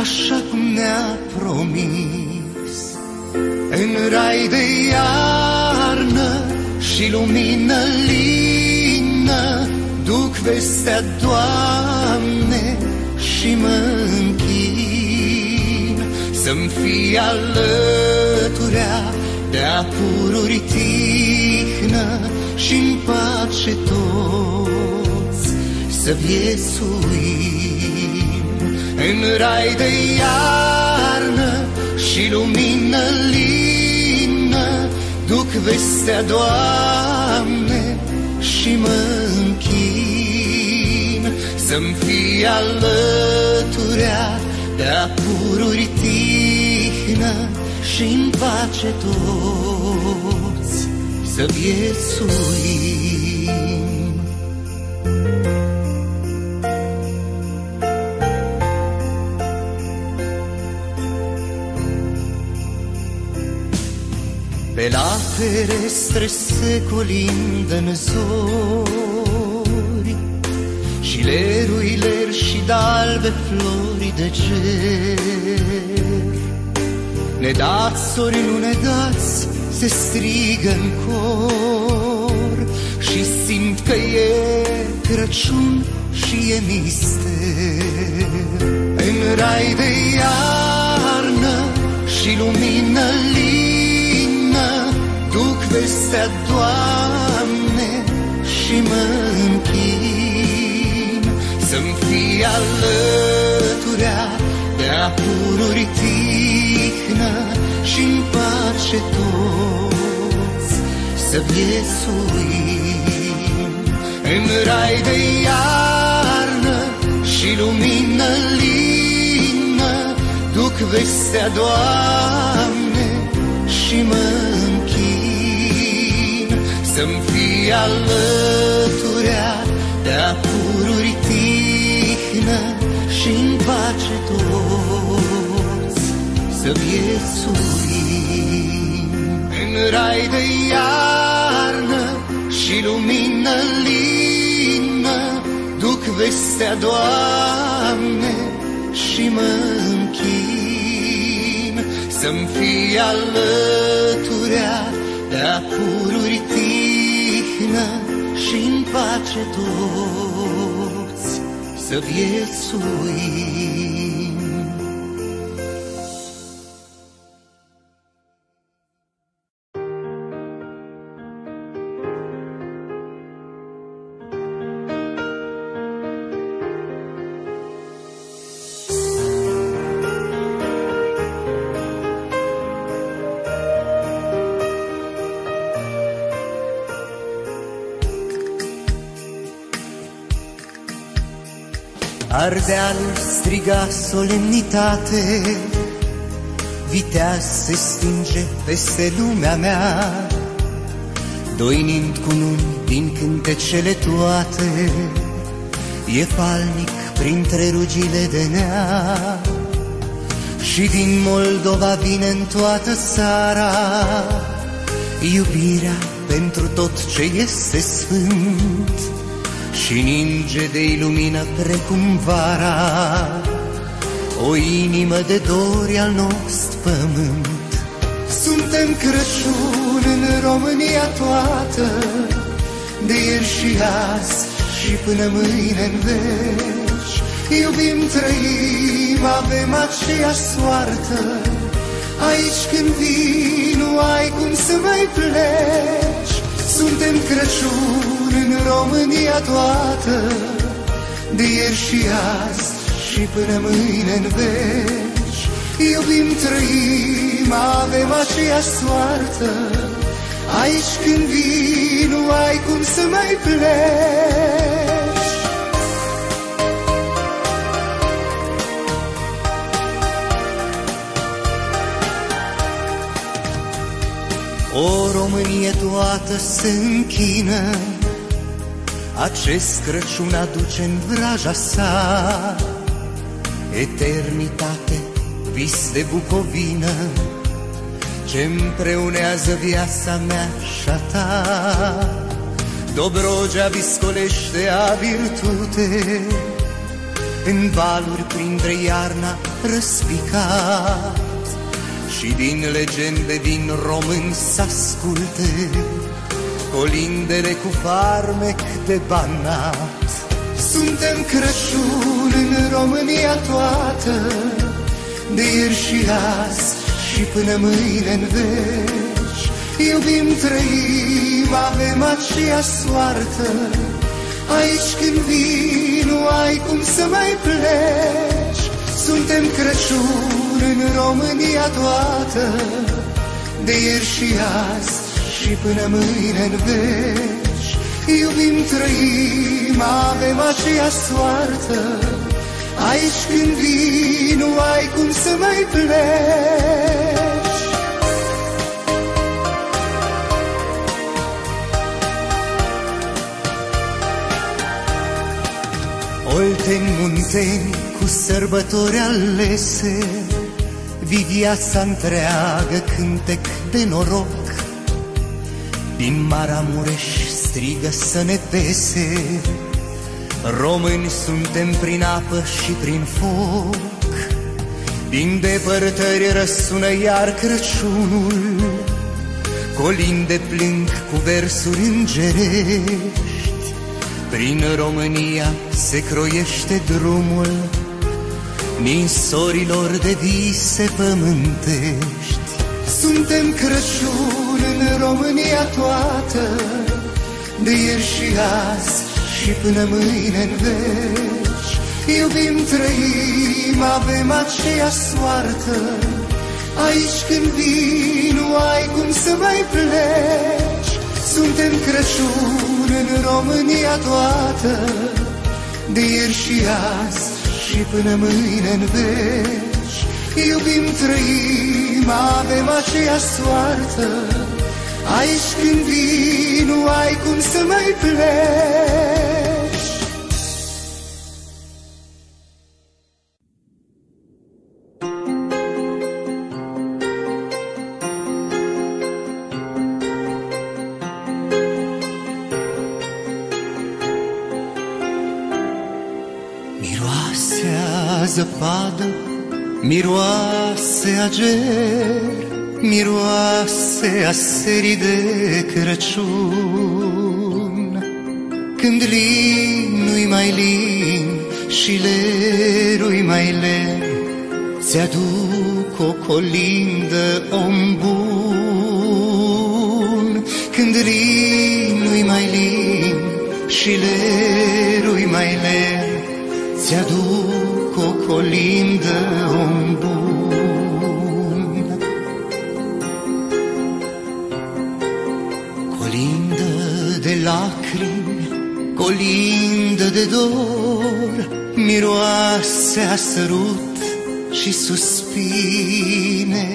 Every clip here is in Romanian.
așa cum ne-a promis. În rai de iarnă și lumină lină duc vestea, Doamne, și mă închin să-mi fii alăturea de-a pururi tihnă și-n pace toți să viețuim. În rai de iarnă și lumină lină duc vestea, Doamne, și mă închin să-mi fii alăturea de-a pururi tihnă și-n pace toți să viețuim. Pe la ferestre se colindă-n zori și leruileri și d'albe flori de cer. Ne dați ori nu ne dați, se strigă-n cor și simt că e Crăciun și e mister. În rai de iarnă și lumină lină duc vestea, Doamne, și mă închin să-mi fii alăturea de-a pururi tihnă și-n pace toți să viețuim. În rai de iarnă și lumină lină duc vestea, Doamne, și mă închin să-mi fii alăturea de-a pururi tihnă și-n pace toți să viețuim. În rai de iarnă și lumină lină duc vestea, Doamne, și mă închin să-mi fii alăturea de-a pururi tihnă și-n pace toți să viețuim. Ardealul striga solemnitate, viteaz se stinge peste lumea mea, doinind cununi din cântecele toate, e falnic printre rugile de nea. Și din Moldova vine în toată țara iubirea pentru tot ce este sfânt și ninge de-i lumină precum vara, o inimă de dori al nostru pământ. Suntem Crăciun în România toată, de ieri și azi și până mâine în veci. Iubim, trăim, avem aceeași soartă, aici când vii nu ai cum să mai pleci. Suntem Crăciun în România toată, de ieri și azi și până mâine în veci. Iubim, trăim, avem aceeași soartă, aici când vii nu ai cum să mai pleci. O Românie toată se închină, acest Crăciun aduce în vraja sa eternitate, vis de Bucovină, ce împreunează viața mea și a ta. Dobrogea viscolește a virtute, în valuri printre iarna răspicat, și din legende din român s-asculte colindele cu farmec de Banat. Suntem Crăciun în România toată, de ieri și azi și până mâine-n veci. Iubim, trăim, avem aceea soartă, aici când vii nu ai cum să mai pleci. Suntem Crăciun în România toată, de ieri și azi și până mâine-n veci. Iubim, trăim, avem aceea soartă, aici când vii nu ai cum să mai pleci. Olteni, munteni, cu sărbători alese, vii viața întreagă cântec de noroc. Din Maramureș strigă să ne pese, români suntem prin apă și prin foc. Din depărtări răsună iar Crăciunul, colinde plâng cu versuri îngerești. Prin România se croiește drumul ninsorilor de vise pământești. Suntem Crăciun în România toată, de ieri și azi și până mâine-n veci. Iubim, trăim, avem aceea soartă, aici când vii nu ai cum să mai pleci. Suntem Crăciun în România toată, de ieri și azi și până mâine-n veci. Iubim, trăim, avem aceea soartă, aici când vii nu ai cum să mai pleci. Miroase a zăpadă, miroase a ger, miroase a serii de Crăciun. Când lin-ui mai lin și lerui mai ler, ți-aduc o colindă, om bun. Când lin-ui mai lin și lerui mai ler, ți-aduc o colindă, om bun. Colindă de lacrimi, colindă de dor, miroase a sărut și suspine.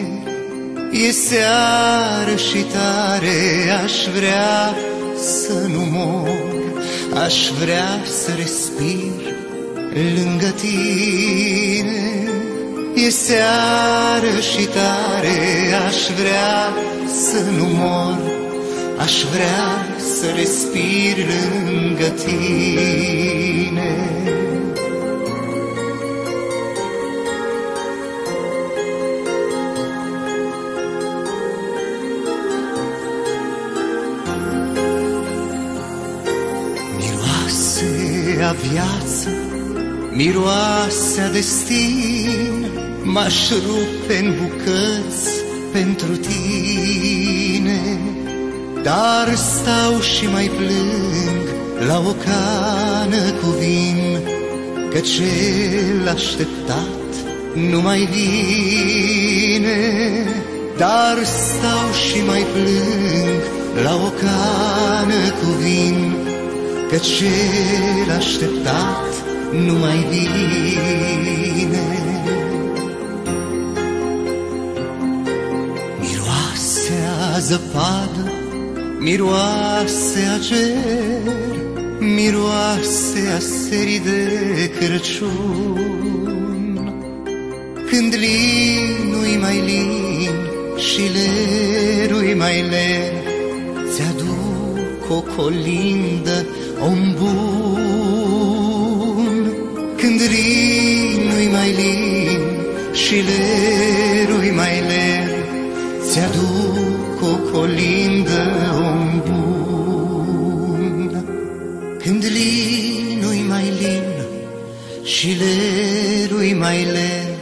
E seară și tare, aș vrea să nu mor, aș vrea să respir lângă tine. E seară și tare, aș vrea să nu mor, aș vrea să respir lângă tine. Miroase a viață, miroase a destin, m-aș rupe în bucăți pentru tine. Dar stau și mai plâng la o cană cu vin, că cel așteptat nu mai vine. Dar stau și mai plâng la o cană cu vin, că cel așteptat nu mai vine. Miroase a zăpadă, miroase a cer, miroase a serii de Crăciun. Când lin-ui mai lin și lerui mai ler, ți-aduc o colindă, om bun. Când când linul-i mai lin și lerul-i mai ler, ți-aduc o colindă, om bun. Când linul-i mai lin și lerul-i mai ler,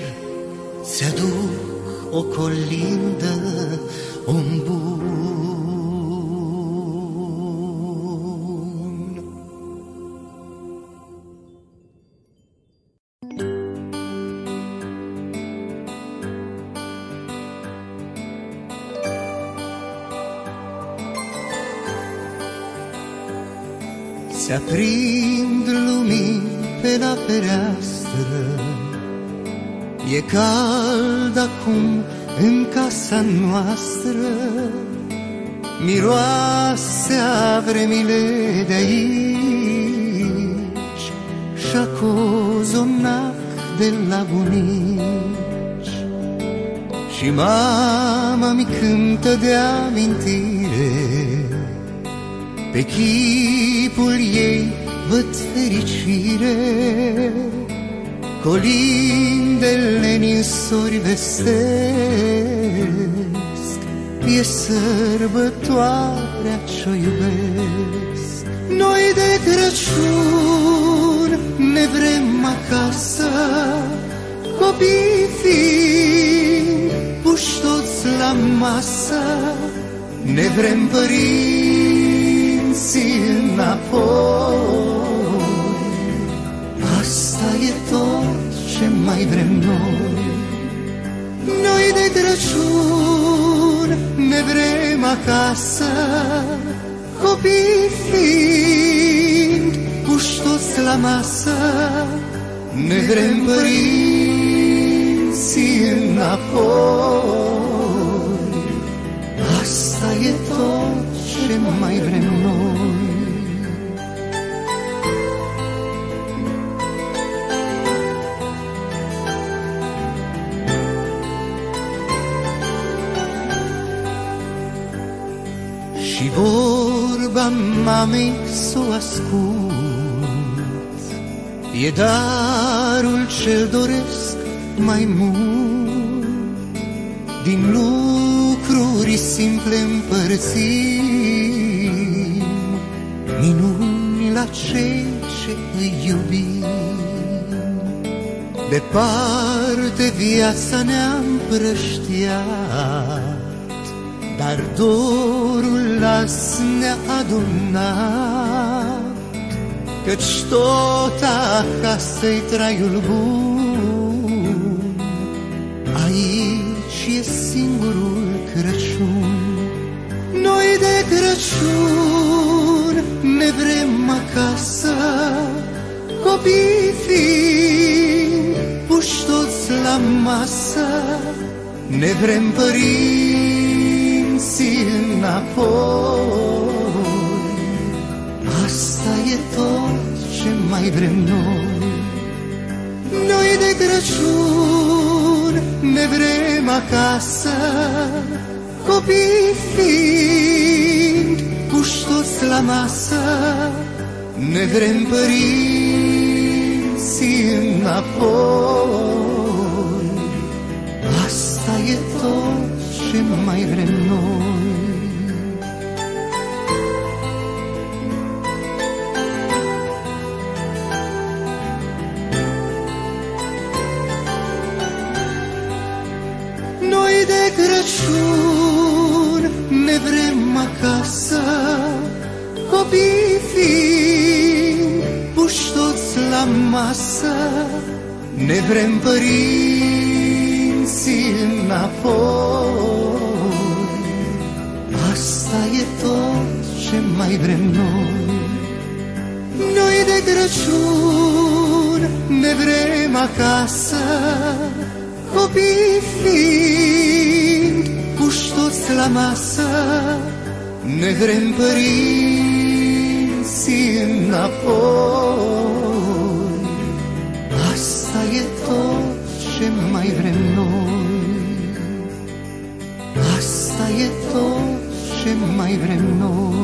ți-aduc o colindă, om bun. Se aprind lumini pe la fereastră, e cald acum în casa noastră, miroase a vremile de aici și-a cozonac de la bunici. Și mama-mi cântă de amintire, pe chipul ei văd fericire, colindele ninsori vestesc, e sărbătoarea ce-o iubesc. Noi de Crăciun ne vrem acasă, copii fiind puși toți la masă, ne vrem părinții înapoi. Asta e tot ce mai vrem noi. Noi de Crăciun ne vrem acasă, copii fiind puși toți la masă, ne vrem părinții înapoi. Asta e tot ce mai vrem noi. Și vorba mamei s-o ascult, e darul ce-l doresc mai mult. Din lucruri simple împărțim minuni la cei ce îi iubim. Departe viața ne-a împrăștiat, dar dorul las ne-a adunat, căci tot acasă-i traiul bun. Aici e singurul Crăciun. Noi de Crăciun ne vrem acasă, copii fiind puși toți la masă, ne vrem părinții înapoi. Asta e tot ce mai vrem noi. Noi de Crăciun ne vrem acasă, copii fiind puși toți la masă, ne vrem părinții înapoi. Asta e tot ce mai vrem noi. Noi de Crăciun ne vrem acasă, copii fiind puși toți la masă, ne vrem părinții înapoi. Asta e tot ce mai vrem noi. Noi de Crăciun ne vrem acasă, copii fiind puși toți la masă, ne vrem părinții înapoi. Asta e tot ce mai vrem noi. Asta e tot ce mai vrem noi.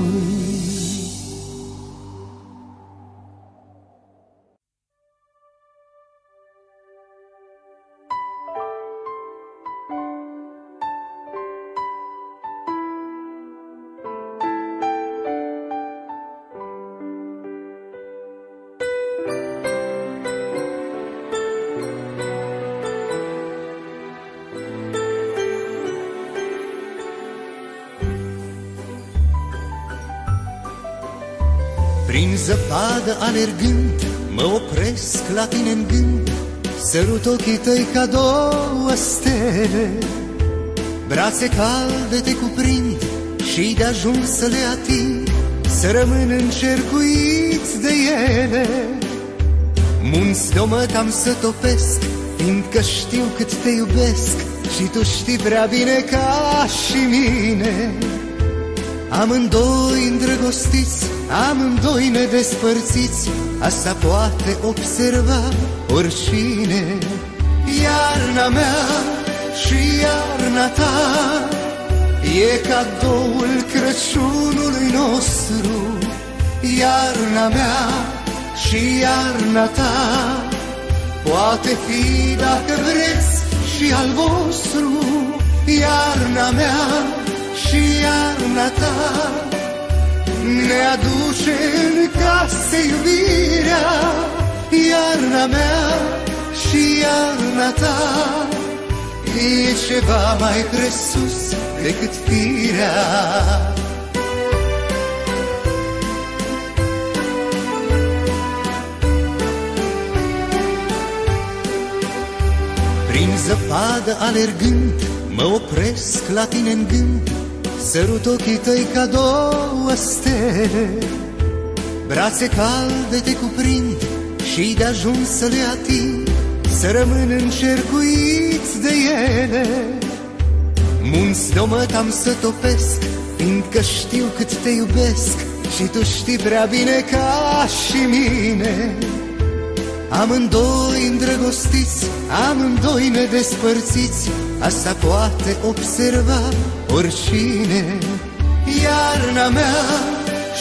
Prin zăpadă alergând, mă opresc la tine în gând, sărut ochii tăi ca două stele. Brațe calde te cuprind și de ajuns să le ating, să rămân încercuit de ele. Munți de-o mă cam să topesc, fiindcă știu cât te iubesc și tu știi prea bine ca și mine. Amândoi îndrăgostiți, amândoi nedespărțiți, asta poate observa oricine. Iarna mea și iarna ta e cadoul Crăciunului nostru. Iarna mea și iarna ta poate fi, dacă vreți, și al vostru. Iarna mea și iarna ta ne aduce în casă iubirea. Iarna mea și iarna ta e ceva mai presus decât firea. Prin zăpadă alergând, mă opresc la tine în gând, sărut ochii tăi ca două stele. Brațe calde te cuprind și de ajuns să le ating, să rămân încercuit de ele. Munți de-o mă cam să topesc, fiindcă știu cât te iubesc și tu știi prea bine ca și mine. Amândoi îndrăgostiți, amândoi nedespărțiți, asta poate observa oricine. Iarna mea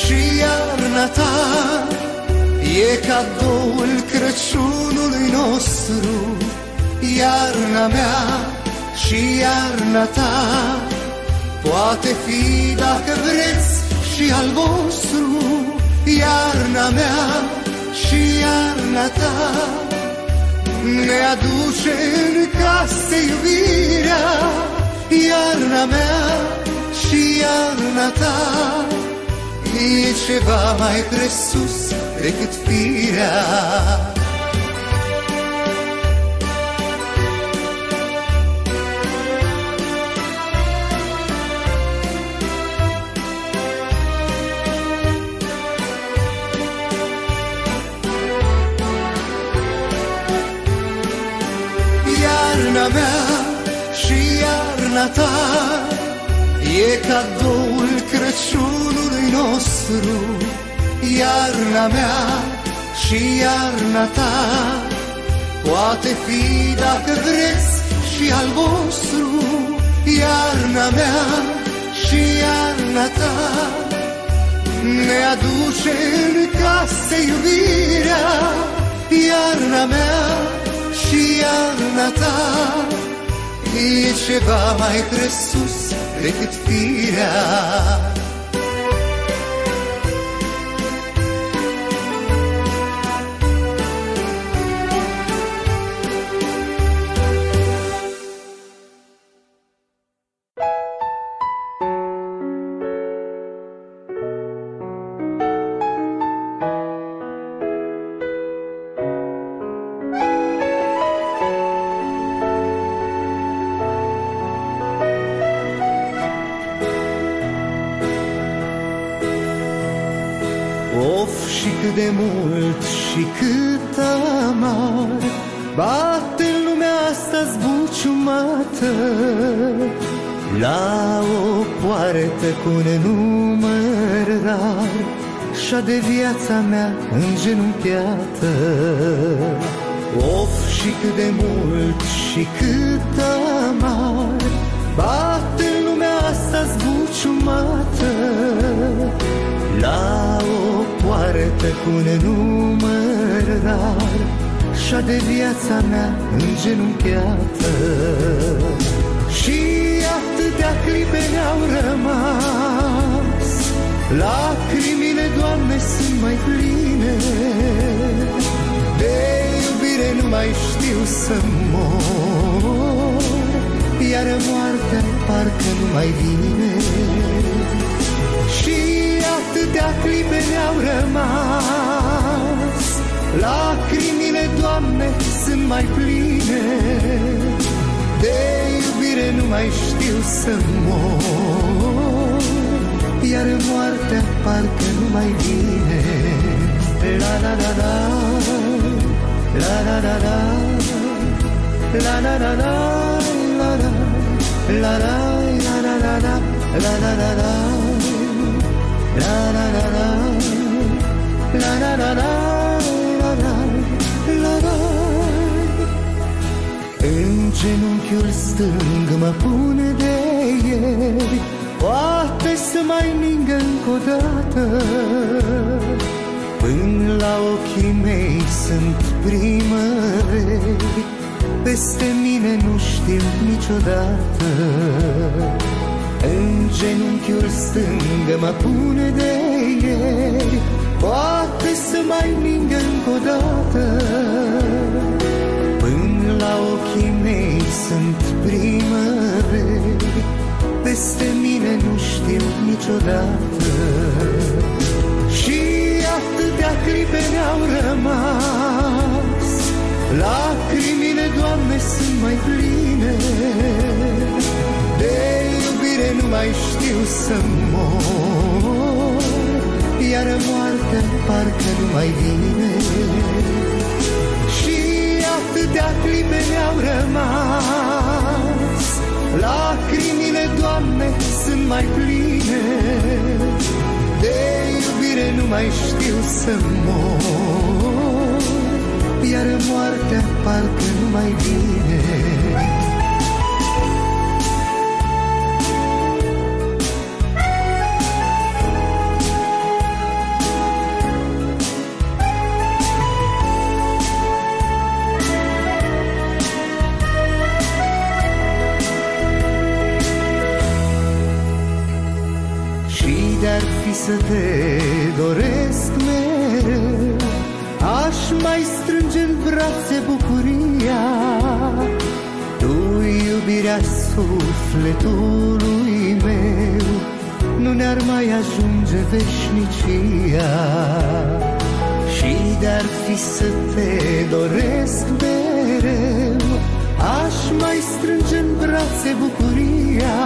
și iarna ta e cadoul Crăciunului nostru. Iarna mea și iarna ta poate fi, dacă vreți, și al vostru. Iarna mea și iarna ta ne aduce în casă iubirea. Iarna mea și iarna ta e ceva mai presus decât firea. Iarna mea și iarna ta e cadoul Crăciunului nostru. Iarna mea și iarna ta poate fi, dacă vreți, și al vostru. Iarna mea și iarna ta ne aduce în casă iubirea. Iarna mea și iarna ta e ceva mai presus decât firea. Of, și cât de mult și cât amar bate în lumea asta zbuciumată, la o poartă cu nenumăr rar, și-a de viața mea îngenunchiată. Of, și cât de mult și cât amar bate în lumea asta zbuciumată, la o poartă cu nenumăr rar, și-a de viața mea îngenunchiată. Și atâtea clipe ne-au rămas, lacrimile, Doamne, sunt mai pline, de iubire nu mai știu să mor, iar moartea parcă nu mai vine. Și atâtea clipe ne-au rămas, lacrimile, Doamne, sunt mai pline, de iubire nu mai știu să mor, iar moartea parcă nu mai vine. La la la la, la la la la, la la la la, la la la la, la la la la, la la la la, la la la la, la la la la, la la. În genunchiul stâng mă pune de ieri, poate să mai ningă încă o dată. Până la ochii mei sunt primăveri, peste mine nu știu niciodată. În genunchiul stâng mă pune de ieri, poate să mai ningă încă o dată. Până la ochii mei sunt primăveri, peste mine nu știu niciodată. Și atâtea clipe ne-au rămas, lacrimile, Doamne, sunt mai pline, de iubire nu mai știu să mor, iar moartea parcă nu mai vine. Și atâtea clipe ne-au rămas, lacrimile, Doamne, sunt mai pline, de iubire nu mai știu să mor, iar moartea parcă nu mai vine. De-ar fi să te doresc mereu, aș mai strânge în brațe bucuria. Tu, iubirea sufletului meu, nu ne-ar mai ajunge veșnicia. Și de-ar fi să te doresc mereu, aș mai strânge în brațe bucuria.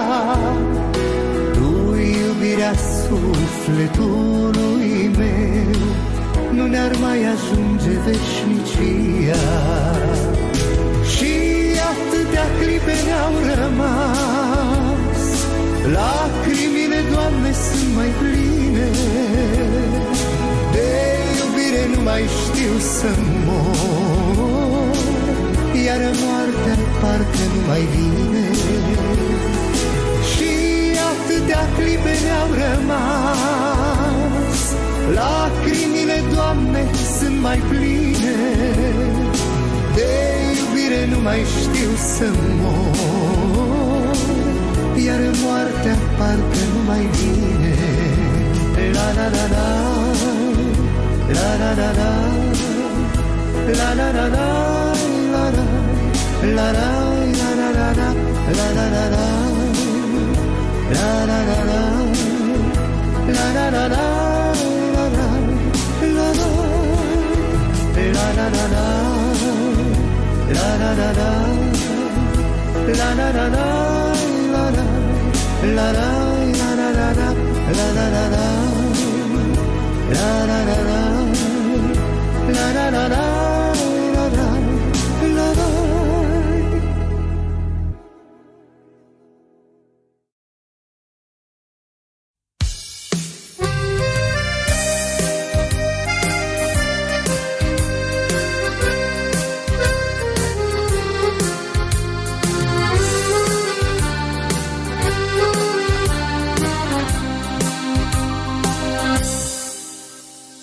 Iubirea sufletului meu, nu ne-ar mai ajunge veșnicia. Și atâtea clipe ne-au rămas, lacrimile, Doamne, sunt mai pline, de iubire nu mai știu să mor, iar moartea parcă nu mai vine. Atâtea clipe ne-au rămas, lacrimile, Doamne, sunt mai pline, de iubire nu mai știu să mor, iar moartea parcă nu mai vine. La la la la, la la la la, la la la la, la la la la, la la la la. La la la la, la la la la, la la la la, la la la la, la la la la, la la la la, la la la la, la la la la, la la la la, la la la la, la la la la, la la.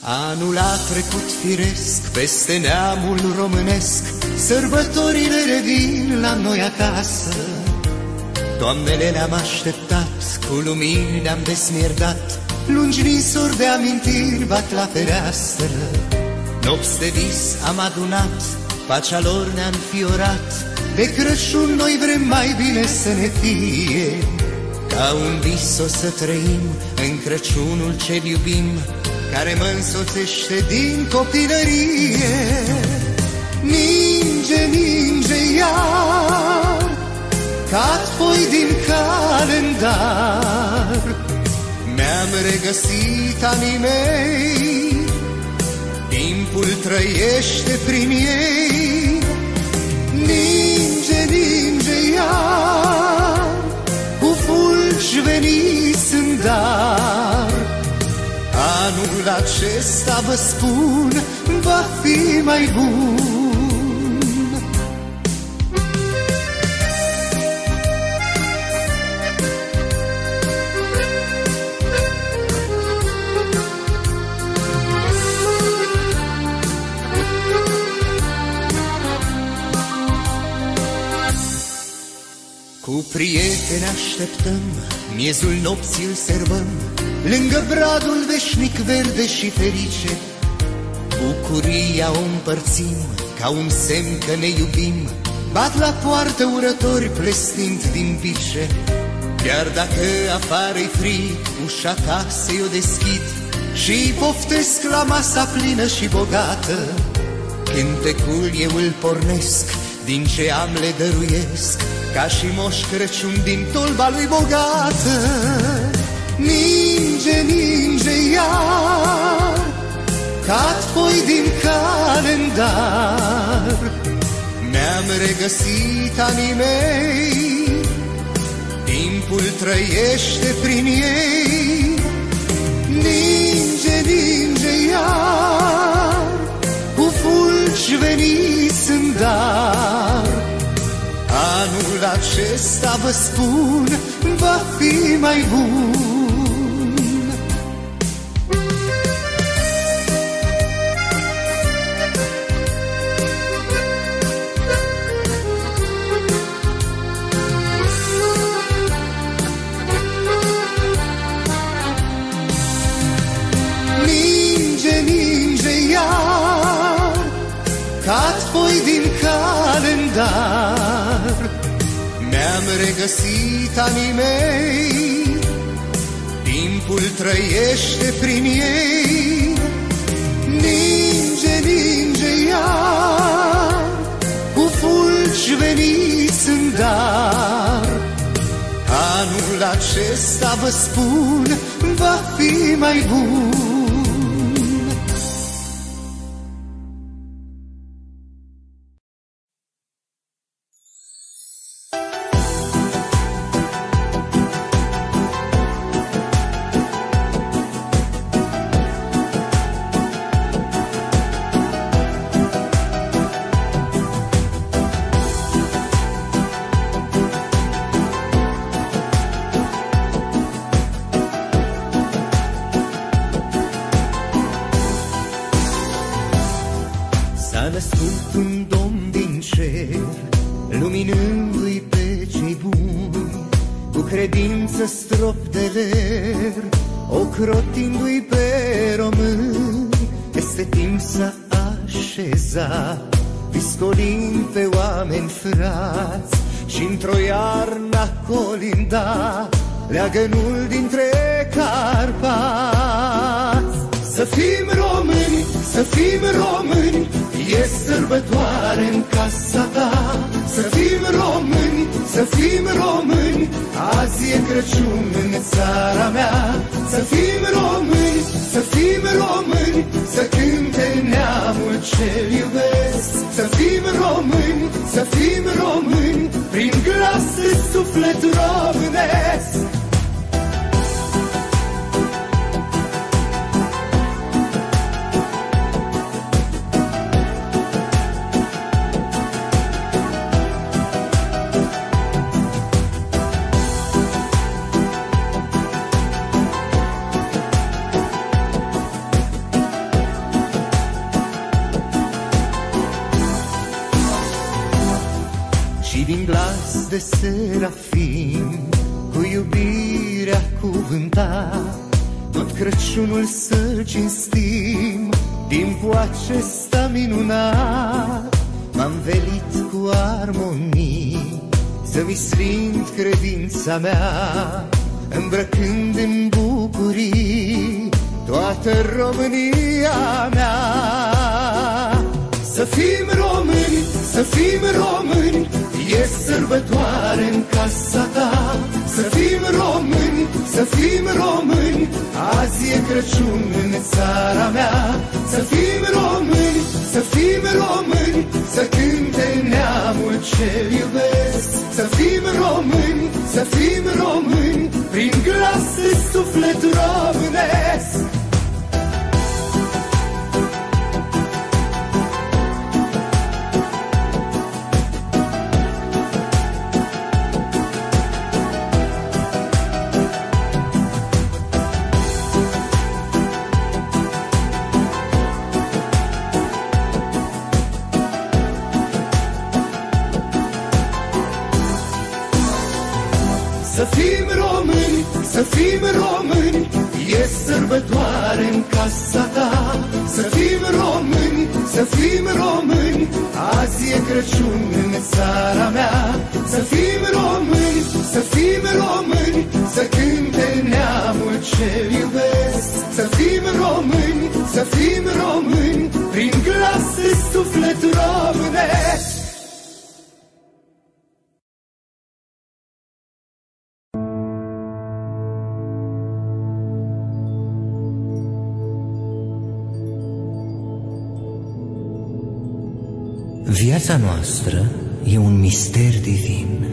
Anul a trecut firesc peste neamul românesc, sărbătorile revin la noi acasă. Doamnele le-am așteptat, cu lumini ne-am desmierdat, lungi nisori de amintiri bat la fereastră. Nopți de vis am adunat, pacea lor ne-a înfiorat, de Crăciun noi vrem mai bine să ne fie, Ca un vis o să trăim în Crăciunul ce-l iubim, care mă însoțește din copilărie. Ninge, ninge iar, ca foi din calendar. Mi-am regăsit anii mei, timpul trăiește prin ei. Ninge, ninge iar, cu fulgi veniți în dar. Anul acesta, vă spun, va fi mai bun. Cu prieteni așteptăm, miezul nopții îl servăm, lângă bradul veșnic verde și ferice. Bucuria o împărțim, ca un semn că ne iubim. Bat la poartă urători plesnind din bice. Chiar dacă afară-i frig, ușa casei o deschid și poftesc la masa plină și bogată. Cântecul eu îl pornesc, din ce am le dăruiesc, ca și Moș Crăciun din tolba lui bogată. Ninge, ninge iar, ca foi din calendar. Mi-am regăsit anii mei, timpul trăiește prin ei. Ninge, ninge iar, cu fulgi veniți în dar. Anul acesta, vă spun, va fi mai bun. Ninge, ninge iar, ca foi din calendar. Mi-am regăsit anii mei, timpul trăiește prin ei. Ninge, ninge iar, cu fulgi veniți în dar. Anul acesta, vă spun, va fi mai bun. S-a născut un Domn din cer, luminându-i pe cei buni, cu credință strop de ler, ocrotindu-i pe români. Este timp să așeza, viscolind pe oameni frați, și într-o iarnă colinda leagănul dintre Carpați. Să fim români, să fim români, e sărbătoare în casa ta. Să fim români, să fim români, azi e Crăciun în țara mea. Să fim români, să fim români, să cânte neamul ce-l iubesc. Să fim români, să fim români, prin glas de suflet românesc. Și din glas de serafim, cu iubirea cuvântat, tot Crăciunul să-l cinstim. Timpul acesta minunat m-am velit cu armonii, să-mi sfint credința mea îmbrăcând în bucurii toată România mea. Să fim români, să fim români, e sărbătoare în casa ta. Să fim români, să fim români, azi e Crăciun în țara mea. Să fim români, să fim români, să cânte neamul ce iubesc. Să fim români, să fim români, prin glas de suflet românesc. Să fim români, să fim români, e sărbătoare în casa ta. Să fim români, să fim români, azi e Crăciun în țara mea. Să fim români, să fim români, să cânte neamul ce iubesc. Să fim români, să fim români, prin glas de suflet românesc. Viața noastră e un mister divin,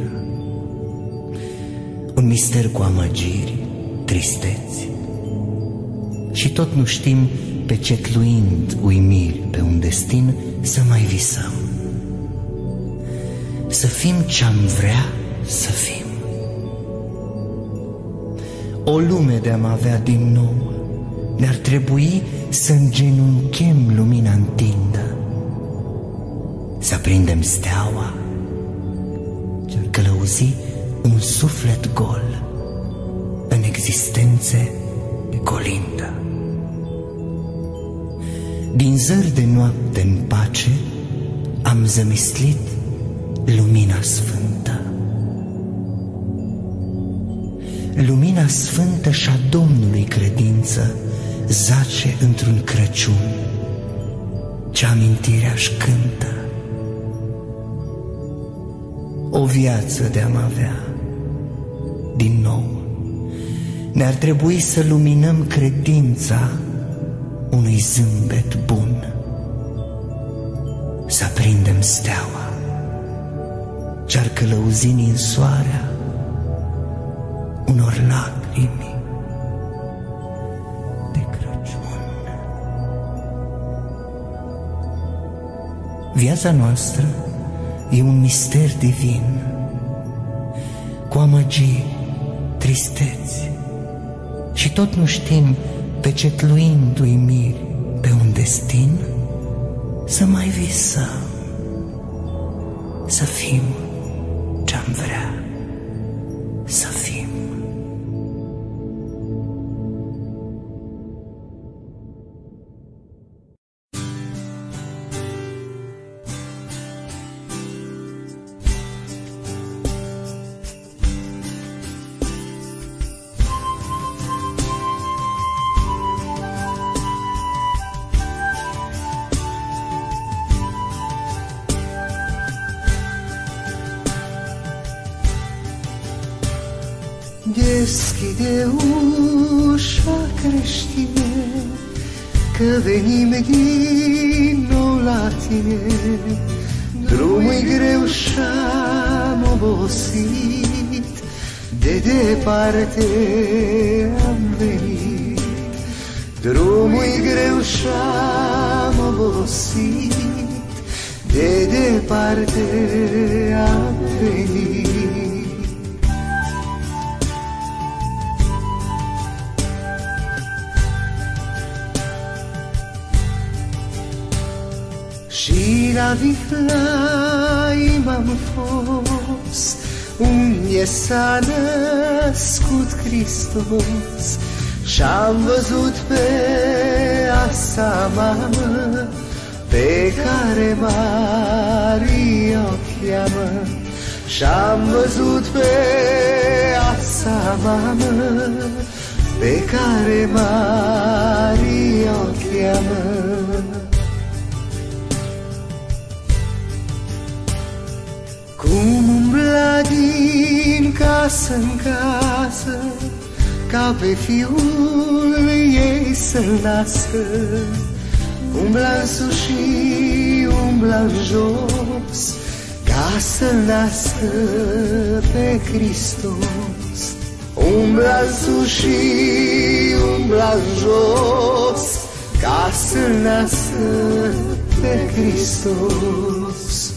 un mister cu amăgiri, tristeți, și tot nu știm, pecetluind uimiri pe un destin, să mai visăm. Să fim ce-am vrea să fim. O lume de-am avea din nou, ne-ar trebui să îngenunchem lumina întindă, să aprindem steaua ce-ar călăuzi un suflet gol în existențe de colindă. Din zări de noapte în pace am zămislit lumina sfântă. Lumina sfântă și-a Domnului credință zace într-un Crăciun ce amintirea-și cântă. O viață de-am avea din nou, ne-ar trebui să luminăm credința unui zâmbet bun, să aprindem steaua ce-ar călăuzi ninsoarea unor lacrimi de Crăciun. Viața noastră e un mister divin, cu amăgiri, tristeți, și tot nu știm, pecetluind uimiri pe un destin, să mai visăm, să fim ce-am vrea să fim. Deschide ușa creștine, că venim din nou la tine. Drumul-i greu și-am obosit, de departe am venit. Drumul-i greu și-am obosit, de departe am venit. Și la Viflai m-am fost, unde s-a născut Hristos, și-am văzut pe asa mamă, pe care Maria o cheamă. Și-am văzut pe asa mamă pe care Maria o cheamă. Cum umbla din casă în casă, ca pe fiul ei să-l nască. Umbla în sus și umbla în jos, ca să-l nască pe Hristos. Umbla în sus și umbla în jos, ca să-l nască pe Hristos.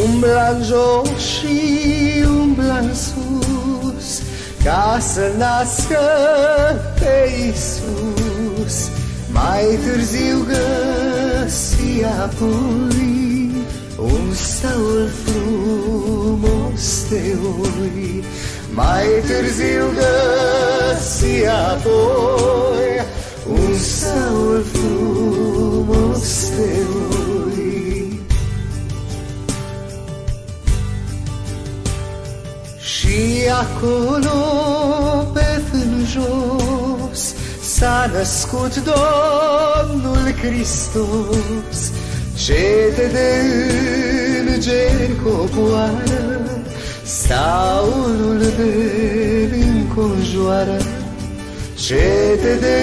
Umbla în jos și umbla în sus, ca să nască pe Iisus. Mai târziu găsi apoi un staul frumos de oi. Mai târziu găsi apoi un staul frumos de oi. Și acolo pe jos s-a născut Domnul Hristos. Cete de îngeri coboară, staulul de înconjoară. Cete de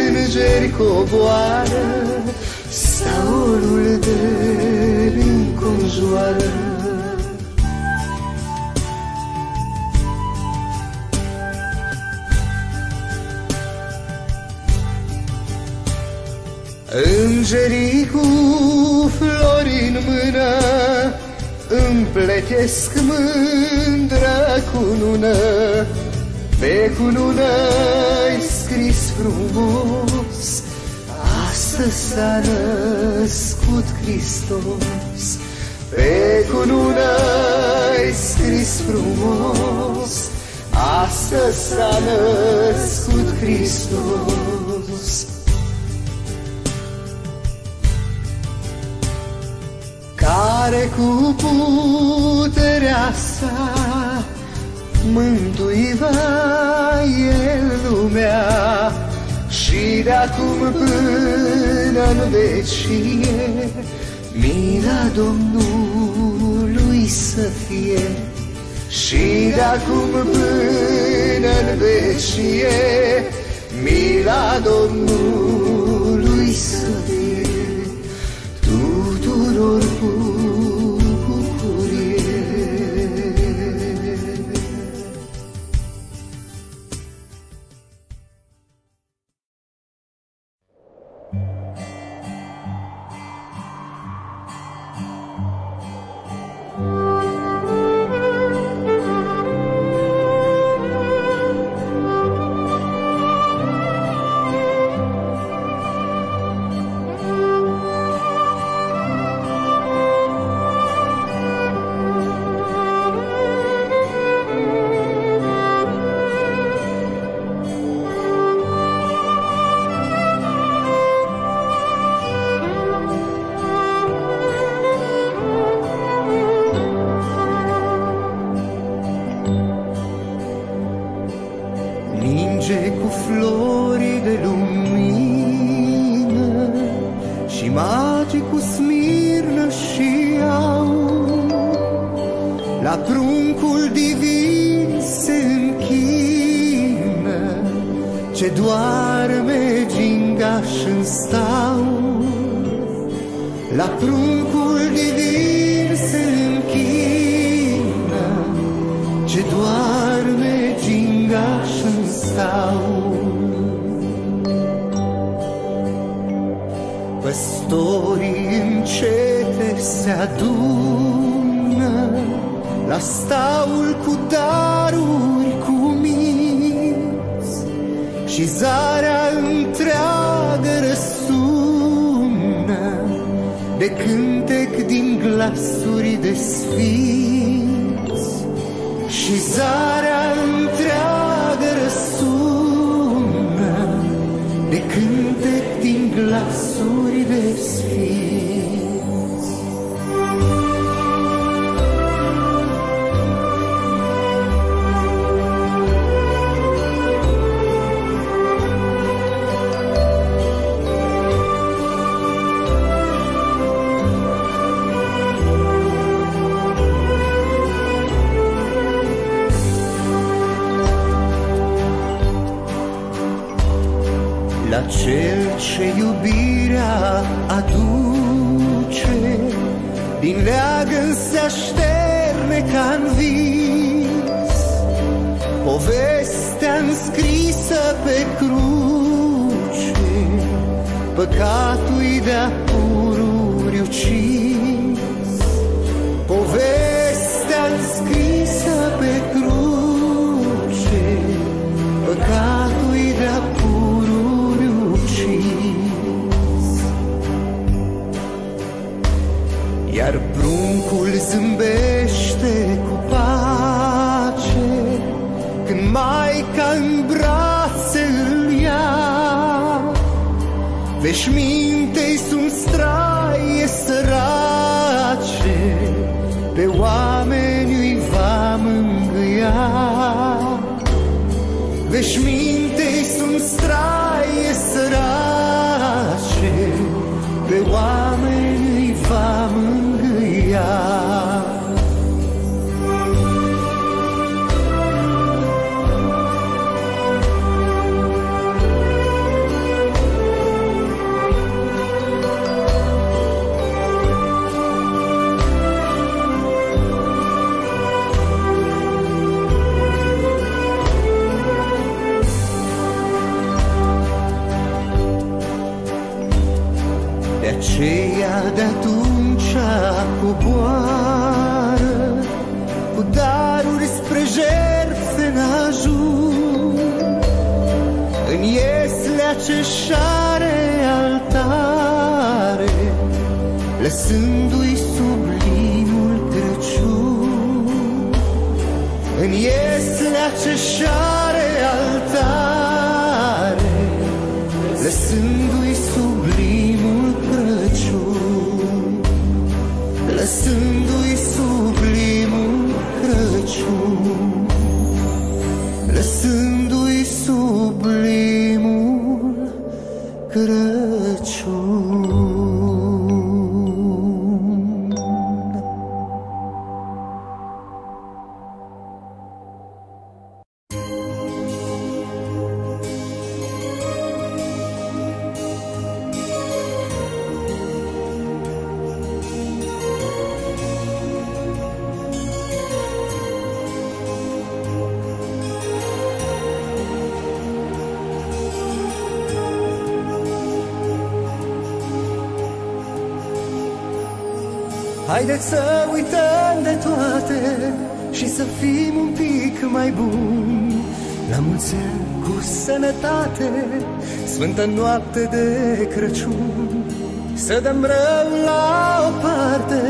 îngeri coboară, staulul de înconjoară. Îngerii cu flori în mână împletesc mândră cunună. Pe cunună-i scris frumos, astăzi s-a născut Hristos. Pe cunună-i scris frumos, astăzi s-a născut Hristos. Care cu puterea sa mântuiva El lumea, și de-acum până-n vecie mila Domnului să fie. Și de-acum până-n vecie mila Domnului să fie tuturor cu bucurie. Ninge cu flori de lumină și magi cu smirnă și aur, la pruncul divin se închină, ce doarme gingaș în staul. La pruncul divin se închină, ce doarme gingaș în staul. Păstorii în cete se adună, la staul cu daruri cuminți, și zarea întreagă răsună de cântec din glasuri de sfinți. Și zarea întreagă răsună de cântec din glasuri de sfinți. La cel ce iubirea aduce, din leagăn se așterne ca-n vis, povestea înscrisă pe cruce, păcatul-i de-a pururi ucis. Povestea înscrisă pe cruce, păcatul-i de-a pururi ucis. Iar pruncul zâmbește cu pace când Maica în brațe îl ia. Veșmintei sunt straie sărace, pe oameni îi va mângâia. Veșmintei sunt straie sărace, pe oameni îi va mângâia. De aceea de-atunci coboară cu daruri spre jertfe n-ajung, în ieslea ce-și are altare, lăsându-i sublimul Crăciun. În ieslea ce-și are altare, lăsându-i sublimul Crăciun, lăsându-i sublimul Crăciun, lăsându-i sublimul Crăciun. Haideți să uităm de toate și să fim un pic mai buni. La mulți ani cu sănătate, sfântă noapte de Crăciun. Să dăm rău la o parte,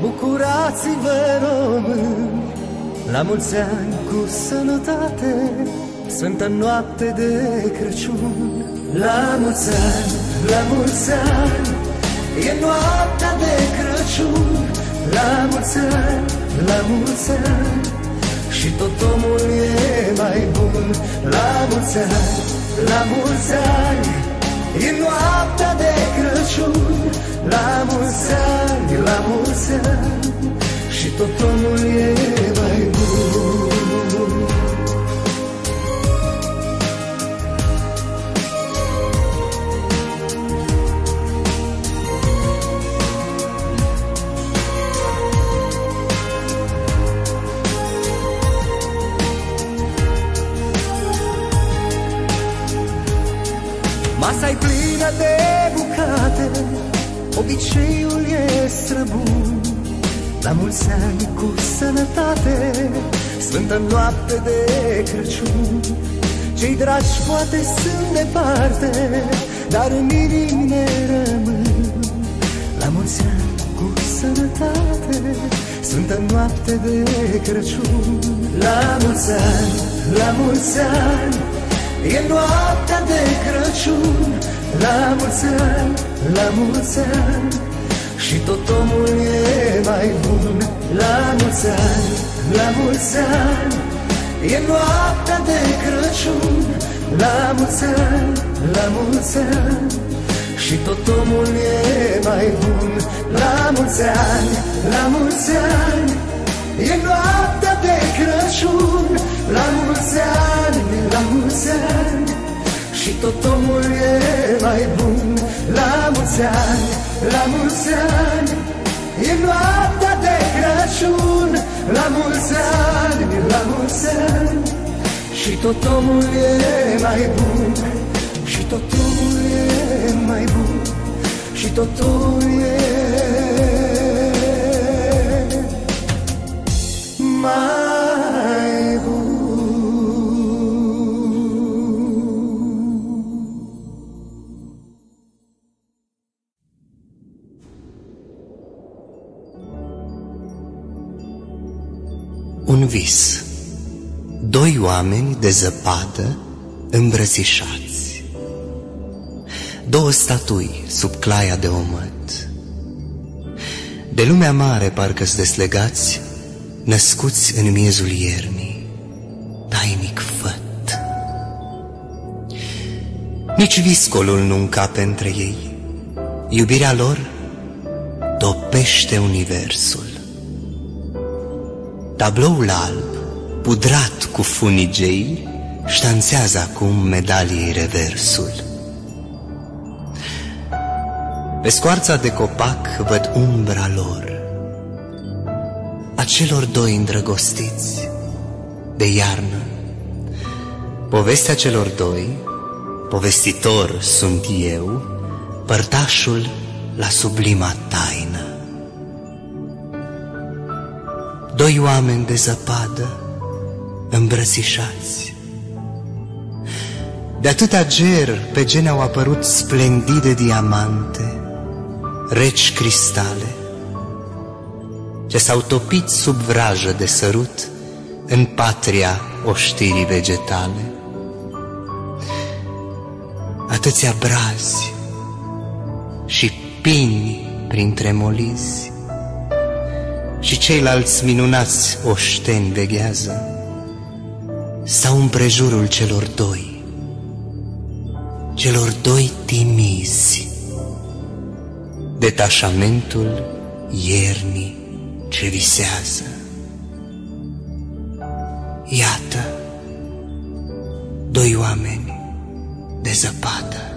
bucurați-vă români. La mulți ani cu sănătate, sfântă noapte de Crăciun. La mulți ani, la mulți ani, e noaptea de Crăciun. La mulți ani, la mulți ani, și tot omul e mai bun. La mulți ani, la mulți ani, e noaptea de Crăciun. La mulți ani, la mulți ani, și tot omul e mai bun. Masa-i plină de bucate, obiceiul e străbun. La mulți ani cu sănătate, sfântă noapte de Crăciun. Cei dragi poate sunt departe, dar în inimi ne rămân. La mulți ani cu sănătate, sfântă noapte de Crăciun. La mulți ani, la mulți ani, e noaptea de Crăciun. la mulți ani, la mulți ani, și tot omul e mai bun. La mulți ani, la mulți ani, e noaptea de Crăciun. La mulți ani, la mulți ani, și tot omul e mai bun. La mulți ani, la mulți ani, e noaptea de Crăciun. La mulți ani, la mulți ani, și tot omul e mai bun. La mulți ani, la mulți ani, e noaptea de Crăciun. La mulți ani, la mulți ani, și tot omul e mai bun. Și tot omul e mai bun. Și tot omul e mai bun. Un vis. Doi oameni de zăpadă îmbrățișați. Două statui sub claia de omăt. De lumea mare parcă-s deslegați, născuți în miezul iernii, tainic făt. Nici viscolul nu încape între ei. Iubirea lor topește universul. Tabloul alb, pudrat cu funigei, ștanțează acum medaliei reversul. Pe scoarța de copac văd umbra lor, a celor doi îndrăgostiți de iarnă. Povestea celor doi, povestitor sunt eu, părtașul la sublima taină. Doi oameni de zăpadă îmbrățișați. De atâta ger pe gene au apărut splendide diamante, reci cristale, ce s-au topit sub vrajă de sărut în patria oștirii vegetale. Atâția brazi și pini printre molizi, și ceilalți minunați oșteni veghează, stau împrejurul celor doi timizi, detașamentul iernii ce visează. Iată, doi oameni de zăpadă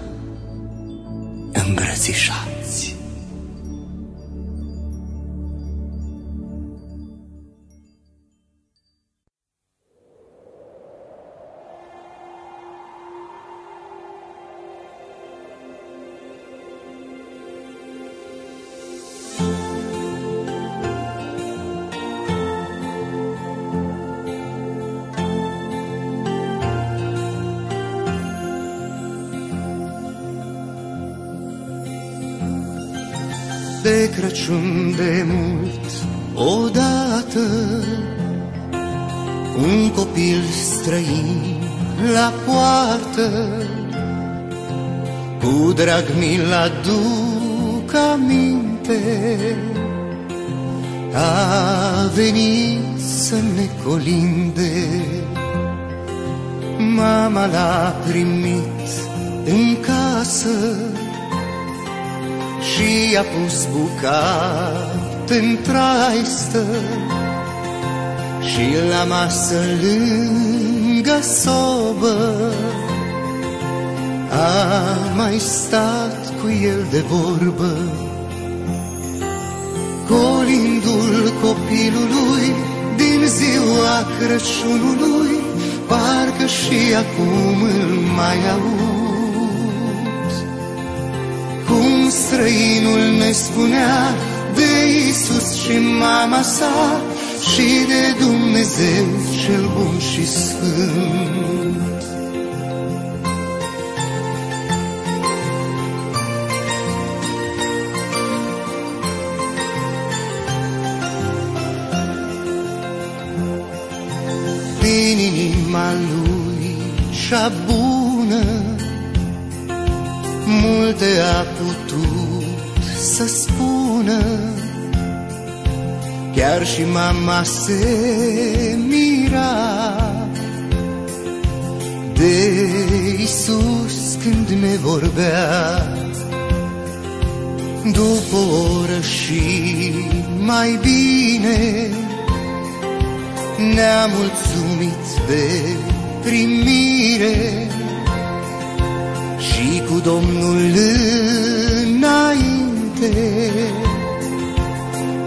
îmbrățișați. De Crăciun de mult odată, un copil străin la poartă, cu drag mi-l aduc aminte, a venit să ne colinde. Mama l-a primit în casă și a pus bucat în traistă, și la masă lângă sobă a mai stat cu el de vorbă. Colindul copilului din ziua Crăciunului, parcă și acum îl mai aud. Cum străinul ne spunea de Iisus și mama sa, și de Dumnezeu cel bun și sfânt. Din inima lui cea bună, multe a putut să spună, chiar și mama se mira de Iisus când ne vorbea. După o oră și mai bine ne-a mulțumit de primire și cu Domnul înainte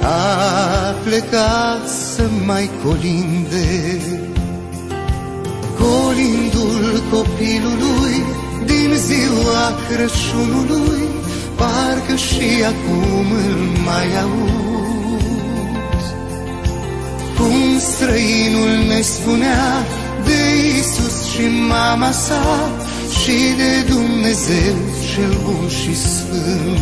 a plecat să mai colinde. Colindul copilului din ziua Crăciunului, parcă și acum îl mai aud. Cum străinul ne spunea de Iisus și mama sa și de Dumnezeu cel bun și sfânt.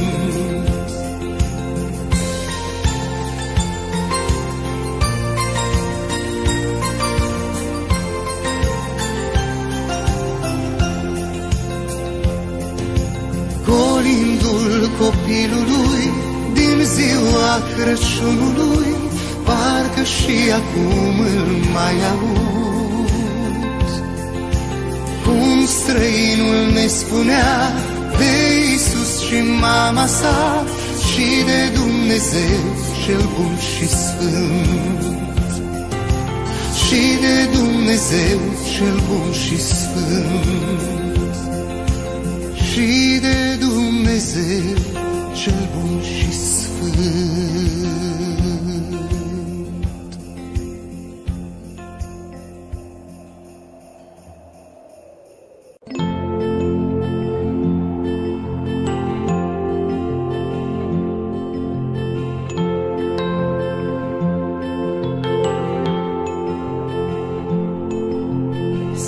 Colindul copilului din ziua Crăciunului, parcă și acum îl mai aud. Cum străinul ne spunea de Iisus și mama sa și de Dumnezeu cel bun și sfânt. Și de Dumnezeu cel bun și sfânt. Și de Dumnezeu cel bun și sfânt.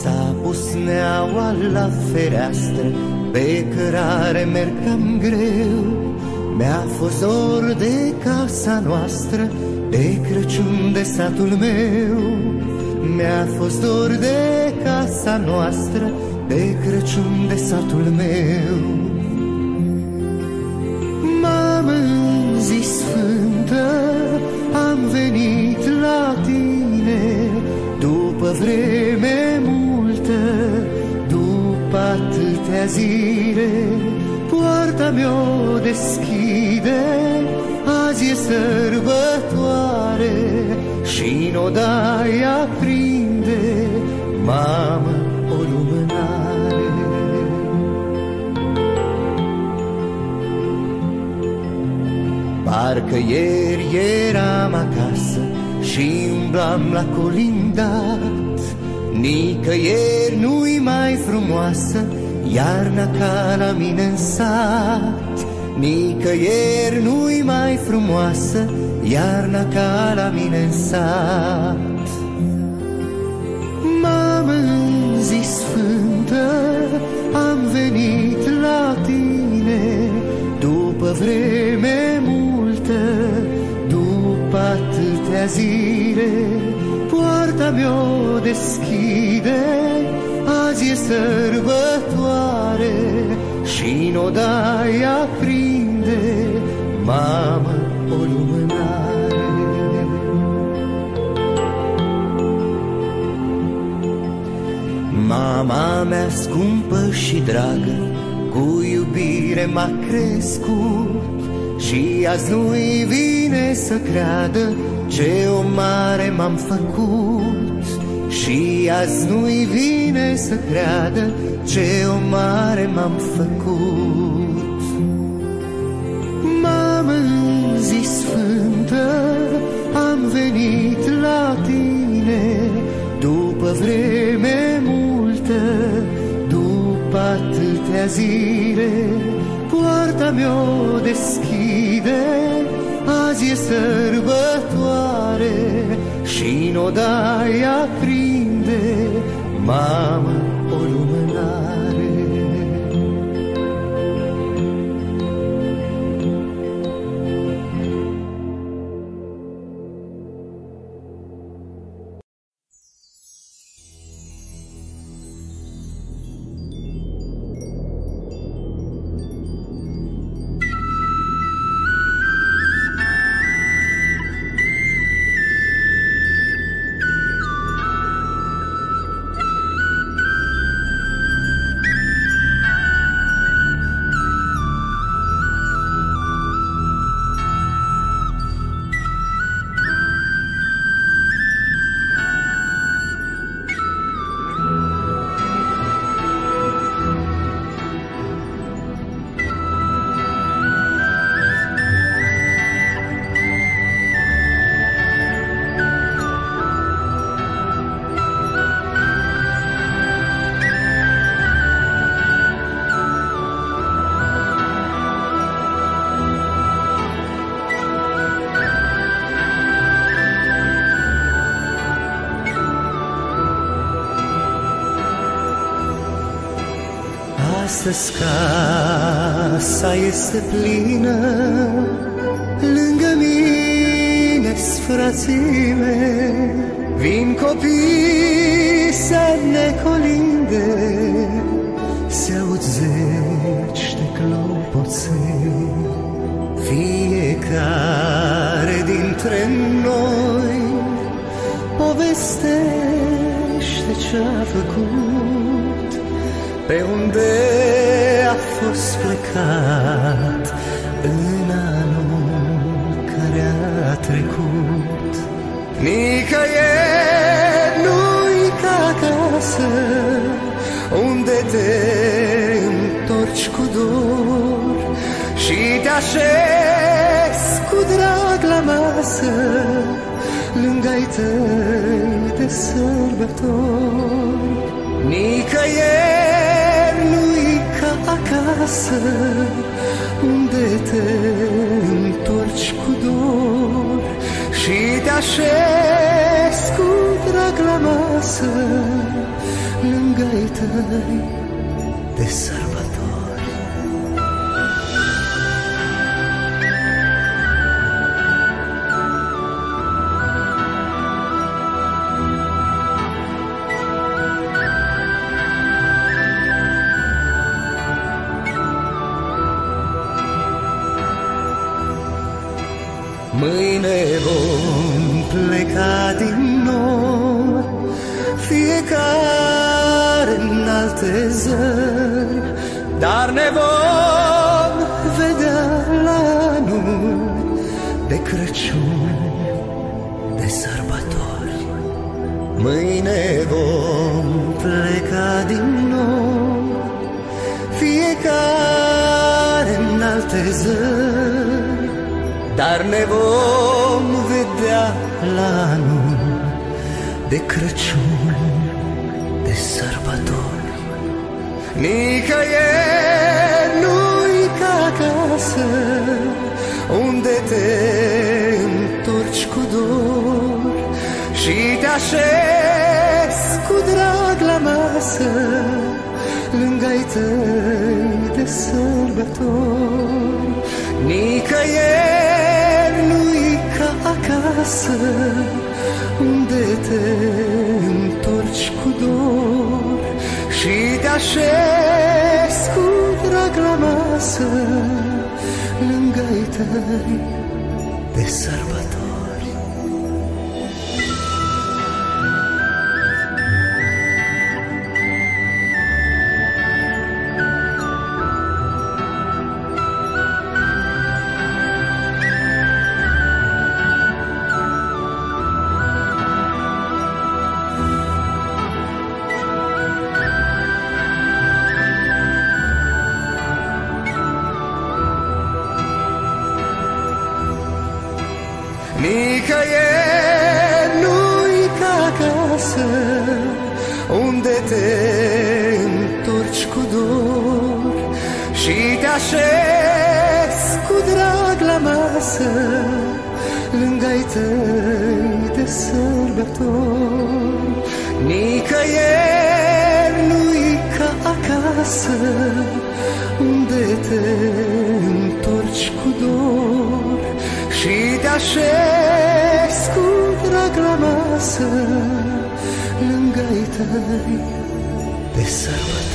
S-a pus neaua la fereastră, pe cărare merg cam greu. Mi-a fost dor de casa noastră, de Crăciun de satul meu. Mi-a fost dor de casa noastră, de Crăciun de satul meu. Mamă, în zi sfântă am venit la tine, după vreme multă, după atâtea zile. Poarta mi-o deschide, azi e sărbătoare și în odaie aprinde, mamă, o lumânare. Parcă ieri eram acasă și umblam la colindat. Nicăieri nu-i mai frumoasă iarna ca la mine în sat. Nicăieri nu-i mai frumoasă iarna ca la mine în sat. Mamă, în zi sfântă am venit la tine, după vreme multă, după atâtea zile. Poarta mi-o deschide, azi e sărbătoare și în odaie aprinde, mamă, o lumânare. Mama mea scumpă și dragă, cu iubire m-a crescut și azi nu-i vine să creadă ce o mare m-am făcut. Și azi nu-i vine să creadă ce o mare m-am făcut. Mamă, în zi sfântă am venit la tine, după vreme multă, după atâtea zile. Poarta mi-o deschide, azi e sărbătoare și în odaie aprinde, mamă, o lumânare. astăzi casa este plină, lângă mine-s frații mei, vin copii să ne colinde, se aud zeci de clopoței. Fiecare dintre noi povestește ce-a făcut, pe unde a fost plecat în anul care a trecut. Nicăieri nu-i ca acasă, unde te întorci cu dor și te așezi cu drag la masă, lângă-ai tăi de sărbători. Nicăieri nu-i ca acasă, unde te întorci cu dor și te așezi cu drag la masă, lângă-ai tăi de sărbători. Mâine vom pleca din nou, fiecare în alte zări, dar ne vom vedea la anul de Crăciun, de sărbători. Mâine vom pleca din nou, fiecare în alte zări, dar ne vom vedea la anul de Crăciun, de sărbători. Nicăieri nu-i ca acasă, unde te întorci cu dor și te așezi cu drag la masă, lângă-ai tăi de sărbători. Nicăieri nu-i ca acasă, unde te întorci cu dor și te așezi cu drag la masă, lângă-ai tăi de sărbători. Nicăieri nu-i ca acasă, unde te întorci cu dor și te așezi cu drag la masă, lângă-ai tăi de sărbători. Nicăieri nu-i ca acasă, unde te întorci cu dor și te așezi cu drag la masă, lângă-ai tăi de sărbători.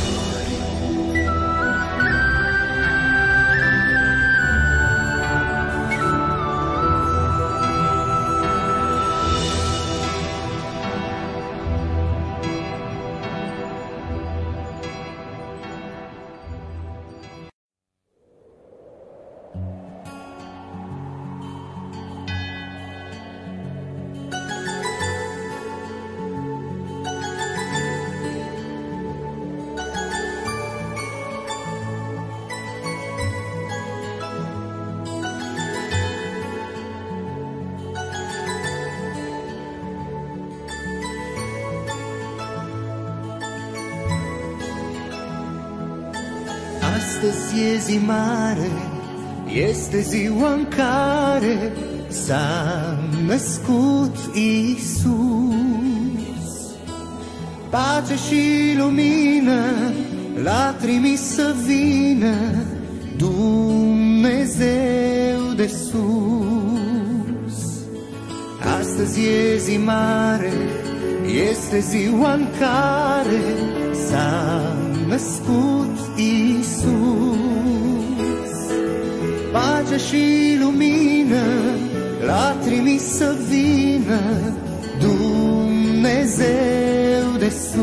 Astăzi e zi mare, este ziua în care s-a născut Iisus. Pace și lumină l-a trimis să vină Dumnezeu de sus. Astăzi e zi mare, este ziua în care s-a născut Iisus. Pace și lumină l-a trimis să vină Dumnezeu de sus.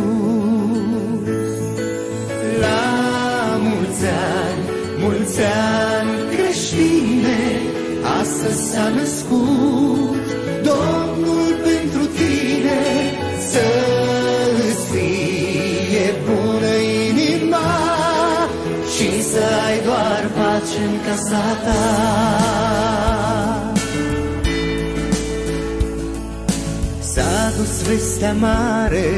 La mulți ani creștine, astăzi s-a născut Domnul pentru tine. Să-ți fie bună inima și să ai doar pace în casa ta. S-a dus vestea mare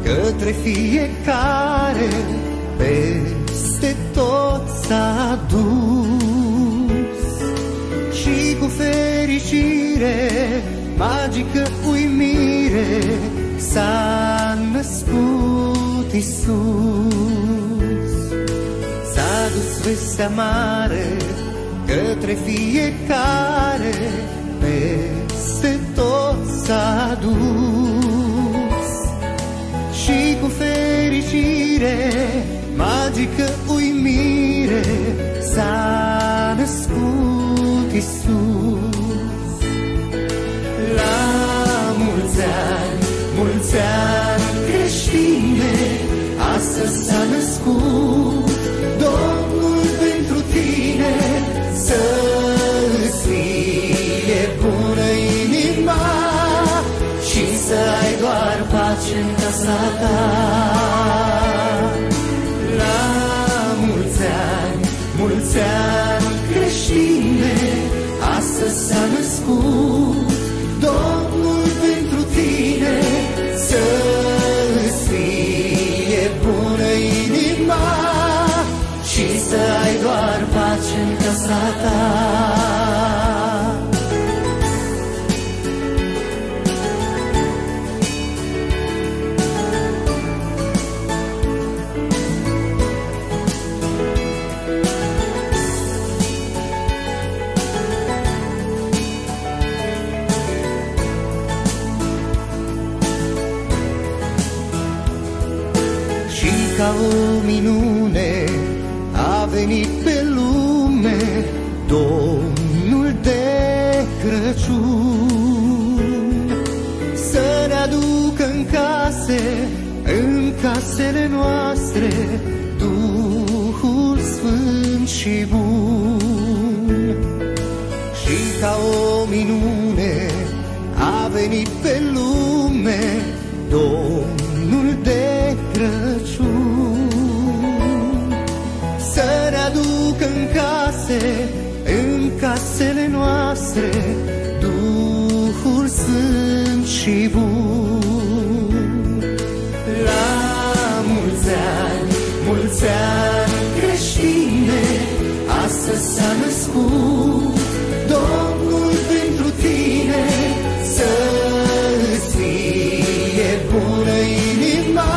către fiecare, peste tot s-a dus. Și cu fericire, magică uimire, s-a născut Iisus. S-a dus vestea mare către fiecare, peste tot s-a dus. Și cu fericire, magică uimire, s-a născut Iisus. La mulți ani creștine, astăzi s-a născut Domnul pentru tine. Să-ți fie bună inima și să ai doar pace în casa ta. La mulți ani creștine, astăzi s-a născut Domnul pentru tine. Să-ți fie bună inima și să ai doar pace în casa ta. Ca o minune a venit pe lume Domnul de Crăciun, să ne aducă în casele noastre Duhul Sfânt și bun. Și ca o minune a venit pe lume Domnul de Crăciun, să ne aducă în casele noastre Duhul Sfânt și bun. La mulți ani creștine, astăzi s-a născut Domnul pentru tine. Să-ți fie bună inima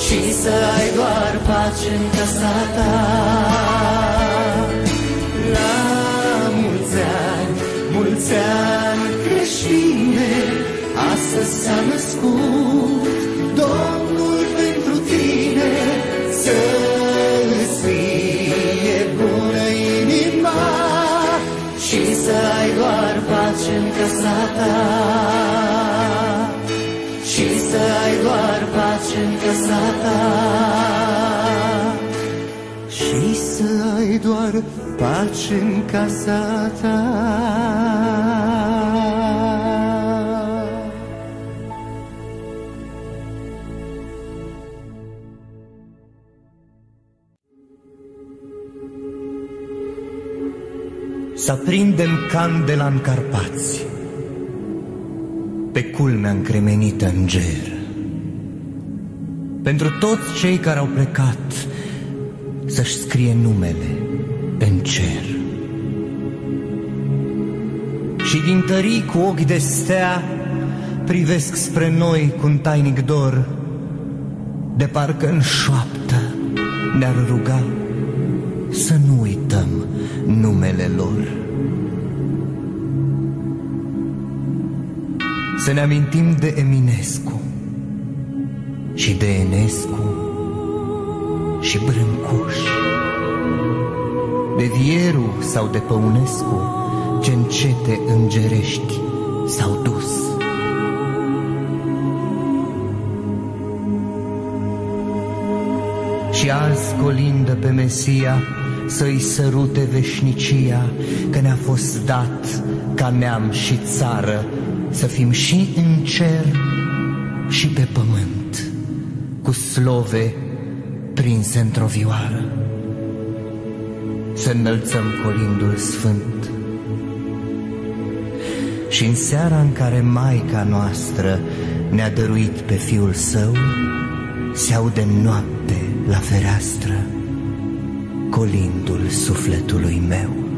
și să ai doar pace în casa ta. La mulți ani creștine, astăzi s-a născut Domnul pentru tine. Să-ți fie bună inima și să ai doar pace în casa ta. Și să ai doar pace în casa ta. Și să ai doar pace în casa ta. Să aprindem candela în Carpați, pe culmea încremenită în ger. Pentru toți cei care au plecat, să-și scrie numele în cer. Și din tării cu ochi de stea privesc spre noi cu un tainic dor de parcă în șoaptă ne-ar ruga să nu uităm numele lor. Să ne amintim de Eminescu și de Enescu și Brâncuș, de Vieru sau de Păunescu, ce încete îngerești s-au dus. Și azi colindă pe Mesia să-i sărute veșnicia, că ne-a fost dat ca neam și țară să fim și în cer și pe pământ, cu slove prinse într-o vioară. Să înălțăm colindul sfânt. Și în seara în care Maica noastră ne-a dăruit pe Fiul Său, se aude noapte la fereastră colindul sufletului meu.